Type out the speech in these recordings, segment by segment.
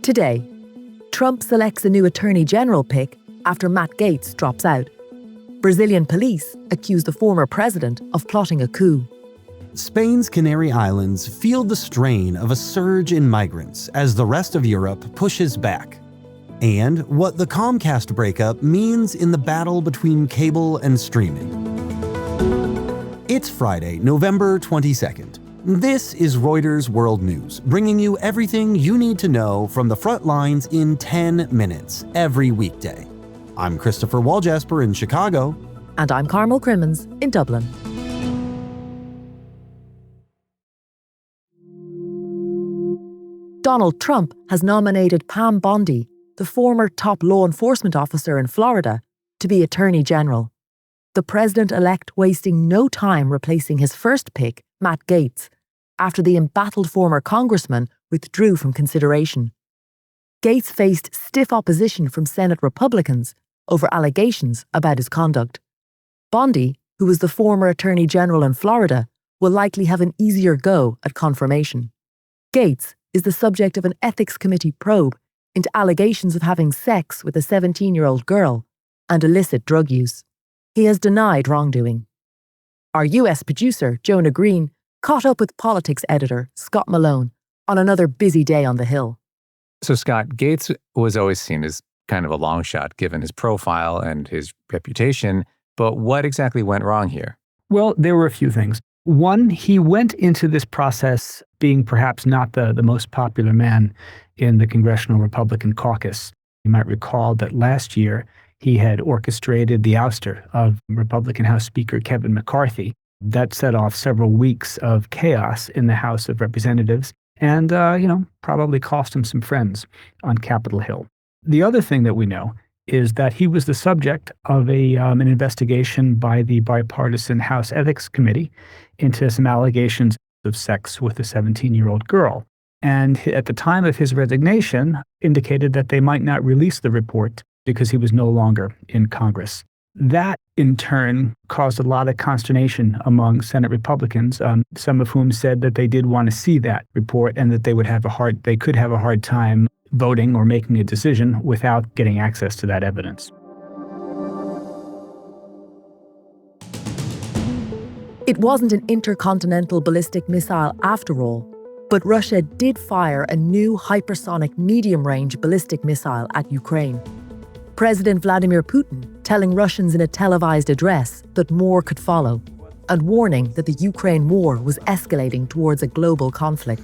Today, Trump selects a new Attorney General pick after Matt Gaetz drops out. Brazilian police accuse the former president of plotting a coup. Spain's Canary Islands feel the strain of a surge in migrants as the rest of Europe pushes back. And what the Comcast breakup means in the battle between cable and streaming. It's Friday, November 22nd. This is Reuters World News, bringing you everything you need to know from the front lines in 10 minutes every weekday. I'm Christopher Waljasper in Chicago. And I'm Carmel Crimmins in Dublin. Donald Trump has nominated Pam Bondi, the former top law enforcement officer in Florida, to be Attorney General. The president-elect wasting no time replacing his first pick, Matt Gaetz, after the embattled former congressman withdrew from consideration. Gaetz faced stiff opposition from Senate Republicans over allegations about his conduct. Bondi, who was the former Attorney General in Florida, will likely have an easier go at confirmation. Gaetz is the subject of an ethics committee probe into allegations of having sex with a 17-year-old girl and illicit drug use. He has denied wrongdoing. Our US producer, Jonah Green, caught up with politics editor Scott Malone on another busy day on the Hill. So Scott, Gaetz was always seen as kind of a long shot given his profile and his reputation, but what exactly went wrong here? Well, there were a few things. One, he went into this process being perhaps not the most popular man in the Congressional Republican caucus. You might recall that last year he had orchestrated the ouster of Republican House Speaker Kevin McCarthy. That set off several weeks of chaos in the House of Representatives and, probably cost him some friends on Capitol Hill. The other thing that we know is that he was the subject of an investigation by the bipartisan House Ethics Committee into some allegations of sex with a 17-year-old girl. And at the time of his resignation, indicated that they might not release the report because he was no longer in Congress. That, in turn, caused a lot of consternation among Senate Republicans, some of whom said that they did want to see that report and that they could have a hard time voting or making a decision without getting access to that evidence. It wasn't an intercontinental ballistic missile after all, but Russia did fire a new hypersonic medium-range ballistic missile at Ukraine. President Vladimir Putin telling Russians in a televised address that more could follow, and warning that the Ukraine war was escalating towards a global conflict.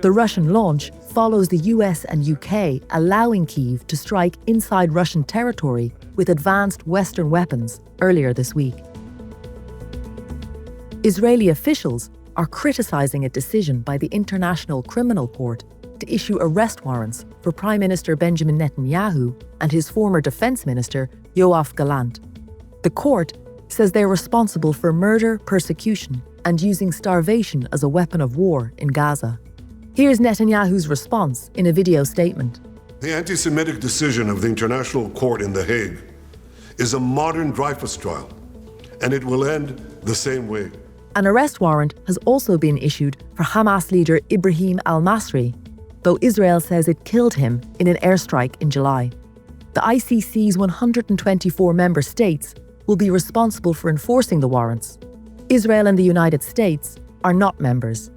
The Russian launch follows the US and UK allowing Kyiv to strike inside Russian territory with advanced Western weapons earlier this week. Israeli officials are criticizing a decision by the International Criminal Court to issue arrest warrants for Prime Minister Benjamin Netanyahu and his former Defense Minister Yoav Gallant. The court says they're responsible for murder, persecution, and using starvation as a weapon of war in Gaza. Here's Netanyahu's response in a video statement. The anti-Semitic decision of the International Court in The Hague is a modern Dreyfus trial, and it will end the same way. An arrest warrant has also been issued for Hamas leader Ibrahim al-Masri, though Israel says it killed him in an airstrike in July. The ICC's 124 member states will be responsible for enforcing the warrants. Israel and the United States are not members.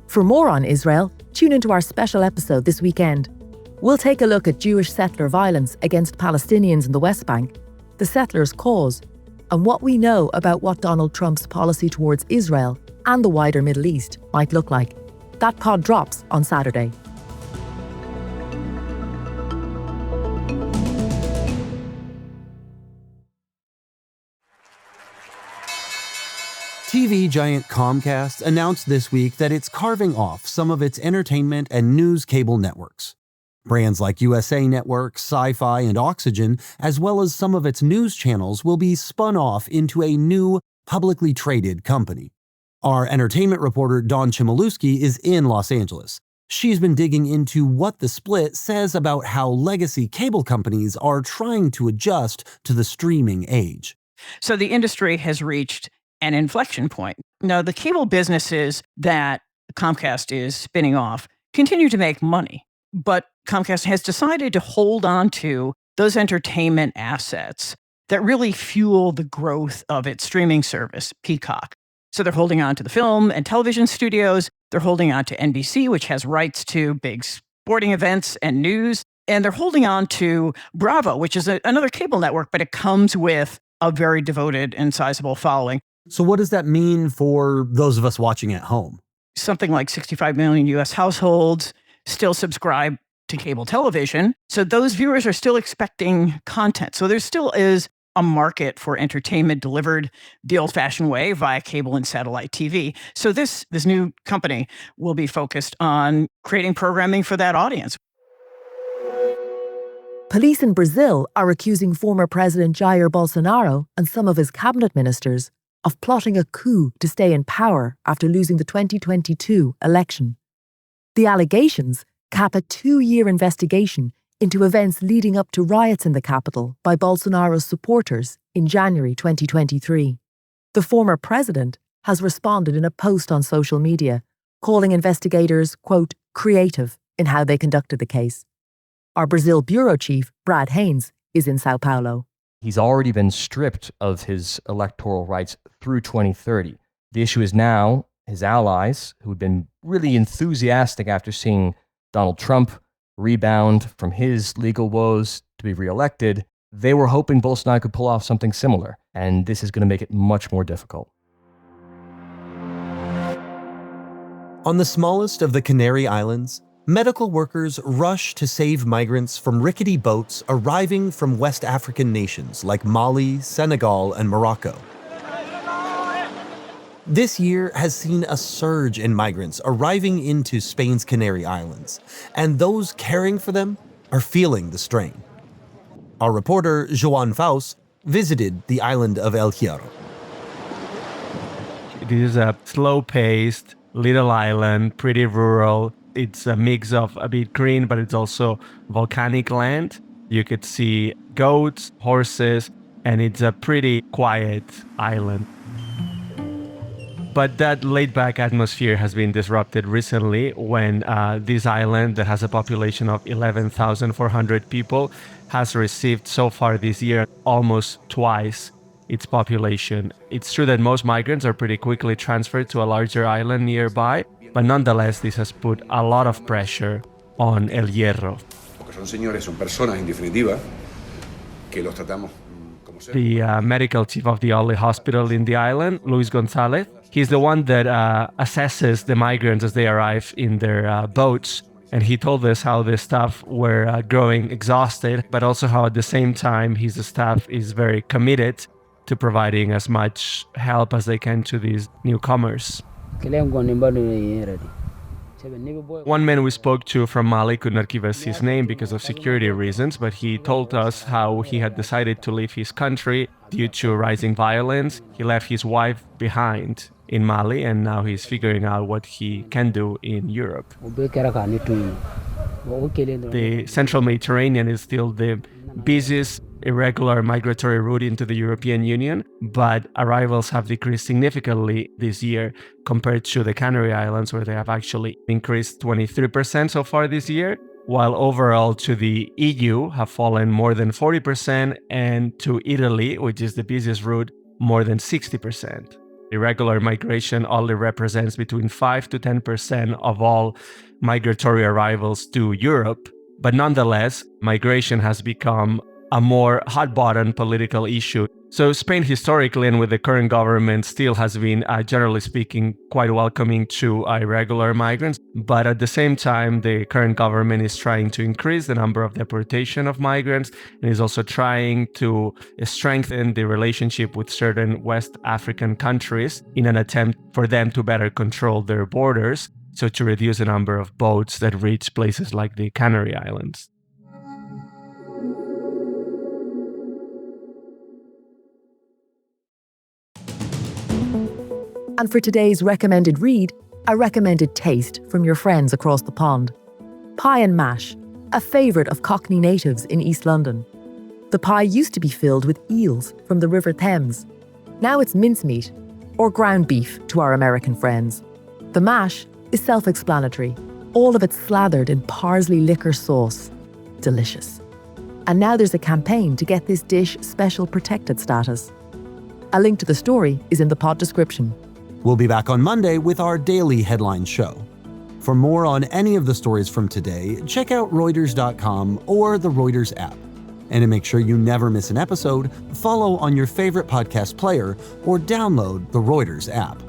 For more on Israel, tune into our special episode this weekend. We'll take a look at Jewish settler violence against Palestinians in the West Bank, the settlers' cause, and what we know about what Donald Trump's policy towards Israel and the wider Middle East might look like. That pod drops on Saturday. TV giant Comcast announced this week that it's carving off some of its entertainment and news cable networks. Brands like USA Network, Sci-Fi, and Oxygen, as well as some of its news channels, will be spun off into a new, publicly traded company. Our entertainment reporter Dawn Chmielewski is in Los Angeles. She's been digging into what the split says about how legacy cable companies are trying to adjust to the streaming age. So the industry has reached an inflection point. Now, the cable businesses that Comcast is spinning off continue to make money, but Comcast has decided to hold on to those entertainment assets that really fuel the growth of its streaming service, Peacock. So they're holding on to the film and television studios. They're holding on to NBC, which has rights to big sporting events and news. And they're holding on to Bravo, which is another cable network, but it comes with a very devoted and sizable following. So what does that mean for those of us watching at home? Something like 65 million US households still subscribe to cable television. So those viewers are still expecting content. So there still is a market for entertainment delivered the old-fashioned way via cable and satellite TV. So this new company will be focused on creating programming for that audience. Police in Brazil are accusing former President Jair Bolsonaro and some of his cabinet ministers of plotting a coup to stay in power after losing the 2022 election. The allegations cap a 2-year investigation into events leading up to riots in the capital by Bolsonaro's supporters in January 2023. The former president has responded in a post on social media, calling investigators, quote, creative in how they conducted the case. Our Brazil bureau chief, Brad Haynes, is in Sao Paulo. He's already been stripped of his electoral rights through 2030. The issue is now his allies, who had been really enthusiastic after seeing Donald Trump rebound from his legal woes to be reelected, they were hoping Bolsonaro could pull off something similar, and this is going to make it much more difficult. On the smallest of the Canary Islands, medical workers rush to save migrants from rickety boats arriving from West African nations like Mali, Senegal, and Morocco. This year has seen a surge in migrants arriving into Spain's Canary Islands, and those caring for them are feeling the strain. Our reporter, Joan Faust, visited the island of El Hierro. It is a slow-paced, little island, pretty rural. It's a mix of a bit green, but it's also volcanic land. You could see goats, horses, and it's a pretty quiet island. But that laid-back atmosphere has been disrupted recently when this island, that has a population of 11,400 people, has received so far this year almost twice its population. It's true that most migrants are pretty quickly transferred to a larger island nearby, but nonetheless, this has put a lot of pressure on El Hierro. The medical chief of the only hospital in the island, Luis Gonzalez, he's the one that assesses the migrants as they arrive in their boats. And he told us how the staff were growing exhausted, but also how at the same time his staff is very committed to providing as much help as they can to these newcomers. One man we spoke to from Mali could not give us his name because of security reasons, but he told us how he had decided to leave his country due to rising violence. He left his wife behind in Mali, and now he's figuring out what he can do in Europe. The Central Mediterranean is still the busiest irregular migratory route into the European Union, but arrivals have decreased significantly this year compared to the Canary Islands, where they have actually increased 23% so far this year, while overall to the EU have fallen more than 40%, and to Italy, which is the busiest route, more than 60%. Irregular migration only represents between 5 to 10% of all migratory arrivals to Europe, but nonetheless, migration has become a more hot-button political issue. So Spain historically and with the current government still has been, generally speaking, quite welcoming to irregular migrants. But at the same time, the current government is trying to increase the number of deportation of migrants and is also trying to strengthen the relationship with certain West African countries in an attempt for them to better control their borders, so to reduce the number of boats that reach places like the Canary Islands. And for today's recommended read, a recommended taste from your friends across the pond. Pie and mash, a favourite of Cockney natives in East London. The pie used to be filled with eels from the River Thames. Now it's mincemeat, or ground beef to our American friends. The mash is self-explanatory, all of it slathered in parsley liquor sauce. Delicious. And now there's a campaign to get this dish special protected status. A link to the story is in the pod description. We'll be back on Monday with our daily headline show. For more on any of the stories from today, check out Reuters.com or the Reuters app. And to make sure you never miss an episode, follow on your favorite podcast player or download the Reuters app.